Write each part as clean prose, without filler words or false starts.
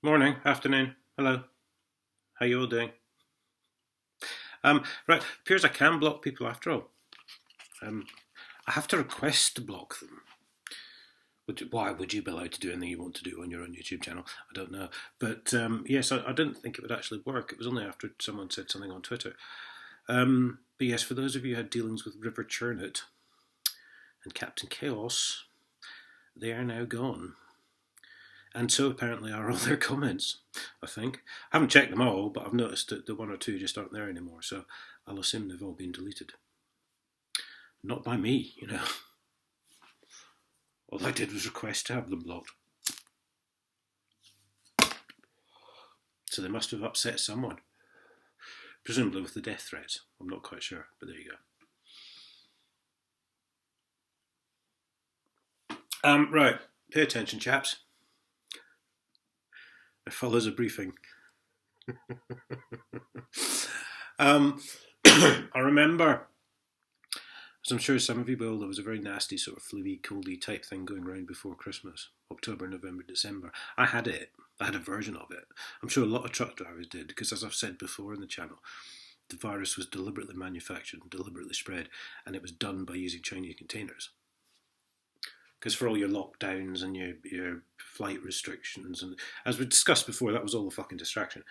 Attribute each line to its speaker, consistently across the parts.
Speaker 1: Morning, afternoon, hello. How you all doing? Right, appears I can block people after all. Um, I have to request to block them. Why would you be allowed to do anything you want to do on your own YouTube channel? I don't know. But yes, I didn't think it would actually work. It was only after someone said something on Twitter. But yes, for those of you who had dealings with River Churnet and Captain Chaos, they are now gone. And so apparently are all their comments, I think. I haven't checked them all, but I've noticed that the one or two just aren't there anymore, so I'll assume they've all been deleted. Not by me, you know. All I did was request to have them blocked. So they must have upset someone. Presumably with the death threats. I'm not quite sure, but there you go. Right, pay attention, chaps. There follows a briefing. I remember, as I'm sure some of you will, there was a very nasty sort of fluey, coldy type thing going around before Christmas, October, November, December. I had it. I had a version of it. I'm sure a lot of truck drivers did, because as I've said before in the channel, the virus was deliberately manufactured and deliberately spread, and it was done by using Chinese containers. Because for all your lockdowns and your flight restrictions, and as we discussed before, that was all a fucking distraction,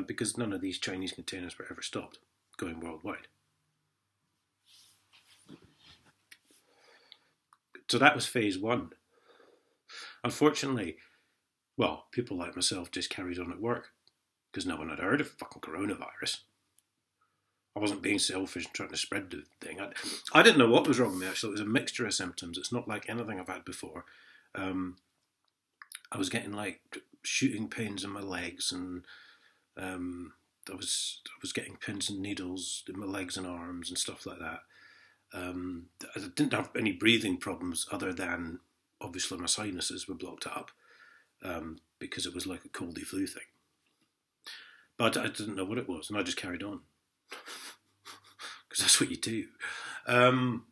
Speaker 1: because none of these Chinese containers were ever stopped going worldwide. So that was phase one. Unfortunately, well, people like myself just carried on at work because no one had heard of fucking coronavirus. I wasn't being selfish and trying to spread the thing. I didn't know what was wrong with me, actually. It was a mixture of symptoms. It's not like anything I've had before. I was getting like shooting pains in my legs, and I was getting pins and needles in my legs and arms and stuff like that. I didn't have any breathing problems other than obviously my sinuses were blocked up because it was like a coldy flu thing. But I didn't know what it was, and I just carried on because that's what you do. Um,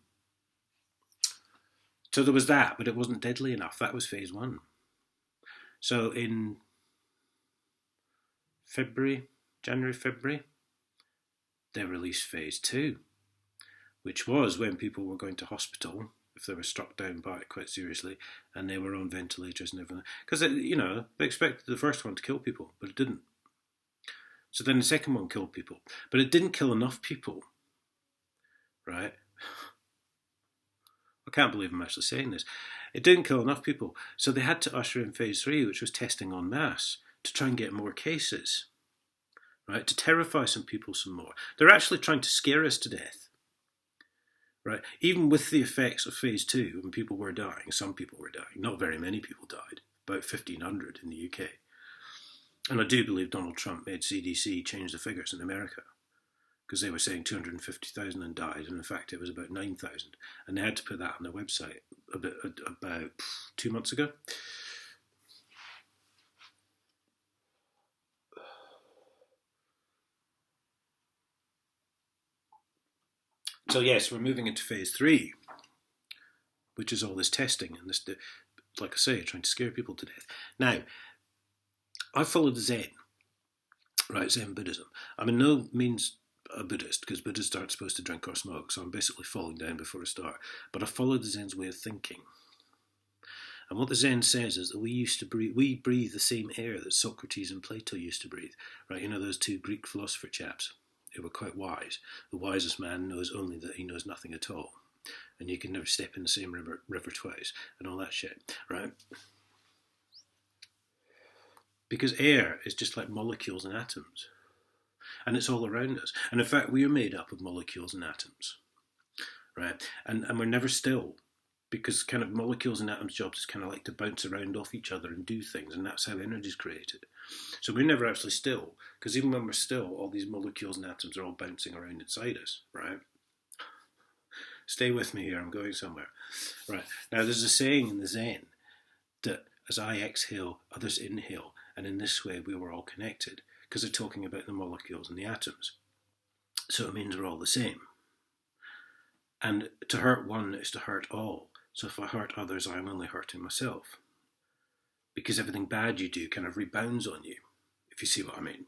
Speaker 1: so there was that, but it wasn't deadly enough. That was phase one. So in February, January, February, they released phase two, which was when people were going to hospital if they were struck down by it quite seriously, and they were on ventilators and everything. Because they expected the first one to kill people, but it didn't. So then the second one killed people, but it didn't kill enough people, right? I can't believe I'm actually saying this. It didn't kill enough people, so they had to usher in phase three, which was testing en masse to try and get more cases, right? To terrify some people some more. They're actually trying to scare us to death. Right, even with the effects of phase two, when people were dying, some people were dying. Not very many people died, about 1,500 in the UK. And I do believe Donald Trump made CDC change the figures in America because they were saying 250,000 and died, and in fact it was about 9,000. And they had to put that on their website about 2 months ago. So yes, we're moving into phase three, which is all this testing and this, like I say, trying to scare people to death. Now, I followed Zen, right? Zen Buddhism. I'm in no means a Buddhist because Buddhists aren't supposed to drink or smoke, so I'm basically falling down before a start. But I followed the Zen's way of thinking. And what the Zen says is that we breathe the same air that Socrates and Plato used to breathe, right? You know, those two Greek philosopher chaps who were quite wise. The wisest man knows only that he knows nothing at all. And you can never step in the same river twice, and all that shit, right? Because air is just like molecules and atoms, and it's all around us. And in fact, we are made up of molecules and atoms, right? And we're never still, because kind of molecules and atoms' jobs is kind of like to bounce around off each other and do things, and that's how energy is created. So we're never actually still, because even when we're still, all these molecules and atoms are all bouncing around inside us, right? Stay with me here, I'm going somewhere. Right, now there's a saying in the Zen that as I exhale, others inhale, and in this way we were all connected, because they're talking about the molecules and the atoms. So it means we're all the same. And to hurt one is to hurt all. So if I hurt others, I'm only hurting myself. because everything bad you do kind of rebounds on you, if you see what I mean.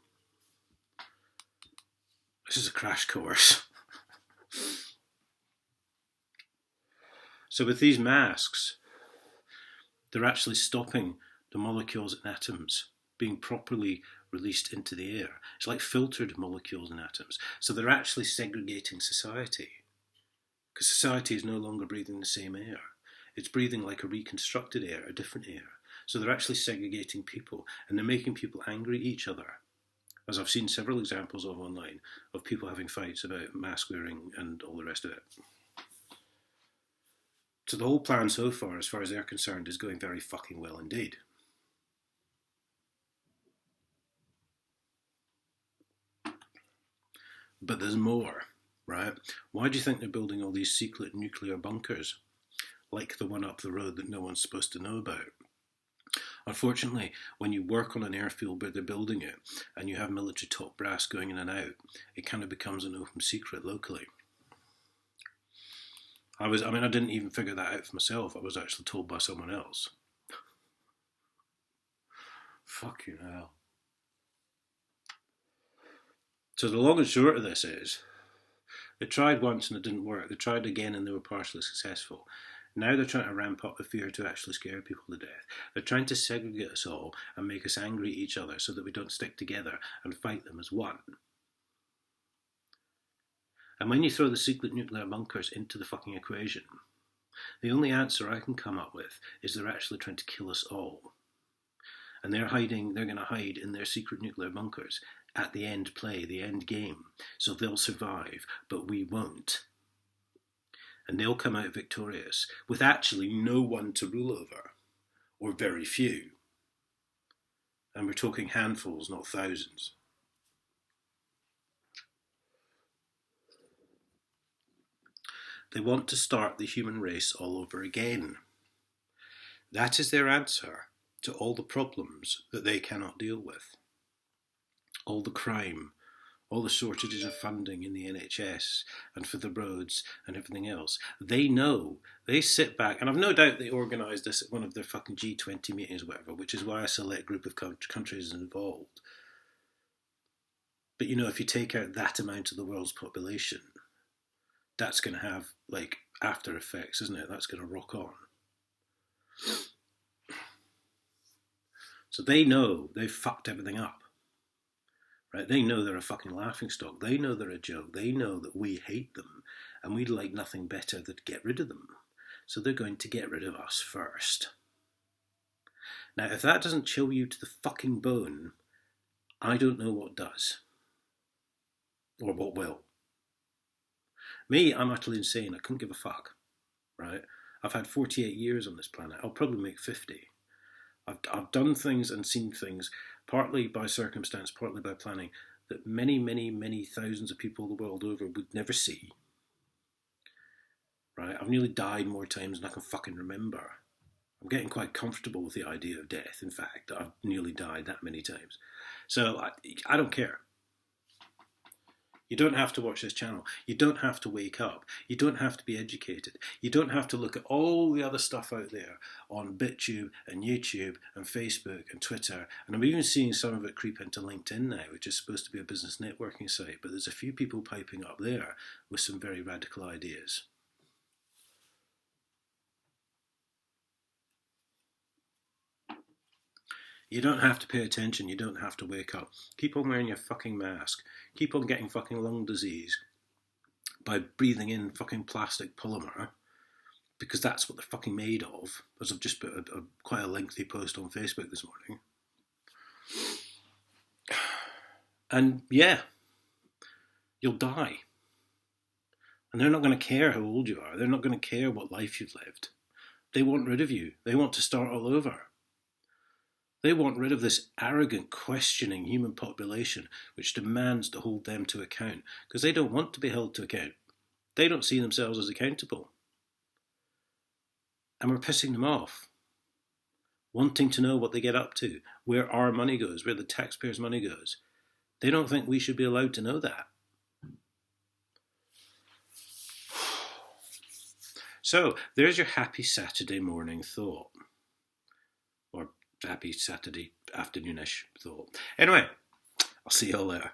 Speaker 1: This is a crash course. So with these masks, they're actually stopping the molecules and atoms being properly released into the air. It's like filtered molecules and atoms. So they're actually segregating society, because society is no longer breathing the same air. It's breathing like a reconstructed air, a different air. So they're actually segregating people, and they're making people angry at each other, as I've seen several examples of online, of people having fights about mask wearing and all the rest of it. So the whole plan so far as they're concerned, is going very fucking well indeed. But there's more, right? Why do you think they're building all these secret nuclear bunkers, like the one up the road that no one's supposed to know about? Unfortunately, when you work on an airfield where they're building it, and you have military top brass going in and out, it kind of becomes an open secret locally. I didn't even figure that out for myself. I was actually told by someone else. Fucking hell. So the long and short of this is, they tried once and it didn't work. They tried again and they were partially successful. Now they're trying to ramp up the fear to actually scare people to death. They're trying to segregate us all and make us angry at each other so that we don't stick together and fight them as one. And when you throw the secret nuclear bunkers into the fucking equation, the only answer I can come up with is they're actually trying to kill us all. And they're going to hide in their secret nuclear bunkers at the end play, the end game. So they'll survive, but we won't. And they'll come out victorious with actually no one to rule over, or very few. And we're talking handfuls, not thousands. They want to start the human race all over again. That is their answer to all the problems that they cannot deal with. All the crime, all the shortages of funding in the NHS and for the roads and everything else. They know, they sit back, and I've no doubt they organised this at one of their fucking G20 meetings or whatever, which is why a select group of countries is involved. But if you take out that amount of the world's population, that's going to have, after effects, isn't it? That's going to rock on. So they know they've fucked everything up. Right? They know they're a fucking laughingstock. They know they're a joke. They know that we hate them and we'd like nothing better than to get rid of them. So they're going to get rid of us first. Now, if that doesn't chill you to the fucking bone, I don't know what does. Or what will. Me, I'm utterly insane. I couldn't give a fuck. Right? I've had 48 years on this planet. I'll probably make 50. I've done things and seen things, partly by circumstance, partly by planning, that many, many, many thousands of people the world over would never see. Right? I've nearly died more times than I can fucking remember. I'm getting quite comfortable with the idea of death, in fact, that I've nearly died that many times. So I don't care. You don't have to watch this channel. You don't have to wake up. You don't have to be educated. You don't have to look at all the other stuff out there on BitTube and YouTube and Facebook and Twitter. And I'm even seeing some of it creep into LinkedIn now, which is supposed to be a business networking site. But there's a few people piping up there with some very radical ideas. You don't have to pay attention. You don't have to wake up. Keep on wearing your fucking mask. Keep on getting fucking lung disease by breathing in fucking plastic polymer, because that's what they're fucking made of, as I've just put quite a lengthy post on Facebook this morning. And yeah, you'll die. And they're not going to care how old you are. They're not going to care what life you've lived. They want rid of you. They want to start all over. They want rid of this arrogant, questioning human population which demands to hold them to account, because they don't want to be held to account. They don't see themselves as accountable. And we're pissing them off, wanting to know what they get up to, where our money goes, where the taxpayers' money goes. They don't think we should be allowed to know that. So, there's your happy Saturday morning thought. Or happy Saturday afternoonish thought. Anyway, I'll see you all later.